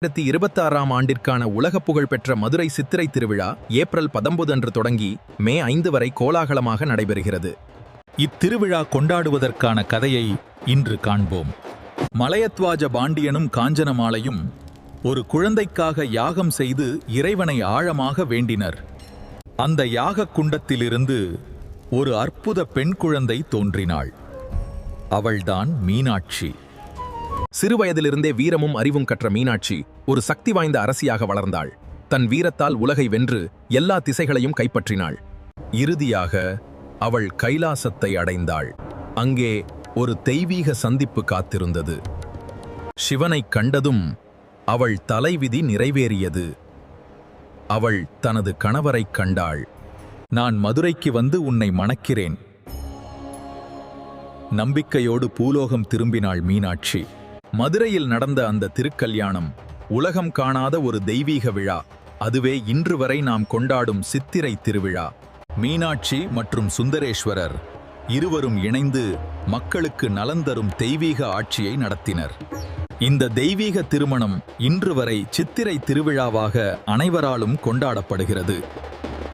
2026ஆம் ஆண்டிற்கான உலக புகழ்பெற்ற மதுரை சித்திரை திருவிழா ஏப்ரல் 19 அன்று தொடங்கி மே 5 வரை கோலாகலமாக நடைபெறுகிறது. இத்திருவிழா கொண்டாடுவதற்கான கதையை இன்று காண்போம். மலையத்வாஜ பாண்டியனும் காஞ்சனமாலையும் ஒரு குழந்தைக்காக யாகம் செய்து இறைவனை ஆழமாக வேண்டினர். அந்த யாகக் குண்டத்திலிருந்து ஒரு அற்புத பெண் குழந்தை தோன்றினாள். அவள்தான் மீனாட்சி. சிறுவயதிலிருந்தே வீரமும் அறிவும் கற்ற மீனாட்சி ஒரு சக்தி வாய்ந்த அரசியாக வளர்ந்தாள். தன் வீரத்தால் உலகை வென்று எல்லா திசைகளையும் கைப்பற்றினாள். இறுதியாக அவள் கைலாசத்தை அடைந்தாள். அங்கே ஒரு தெய்வீக சந்திப்பு காத்திருந்தது. சிவனைக் கண்டதும் அவள் தலைவிதி நிறைவேறியது. அவள் தனது கணவரைக் கண்டாள். நான் மதுரைக்கு வந்து உன்னை மணக்கிறேன். நம்பிக்கையோடு பூலோகம் திரும்பினாள் மீனாட்சி. மதுரையில் நடந்த அந்த திருக்கல்யாணம் உலகம் காணாத ஒரு தெய்வீக விழா. அதுவே இன்று வரை நாம் கொண்டாடும் சித்திரை திருவிழா. மீனாட்சி மற்றும் சுந்தரேஸ்வரர் இருவரும் இணைந்து மக்களுக்கு நலன் தரும் தெய்வீக ஆட்சியை நடத்தினர். இந்த தெய்வீக திருமணம் இன்று வரை சித்திரை திருவிழாவாக அனைவராலும் கொண்டாடப்படுகிறது.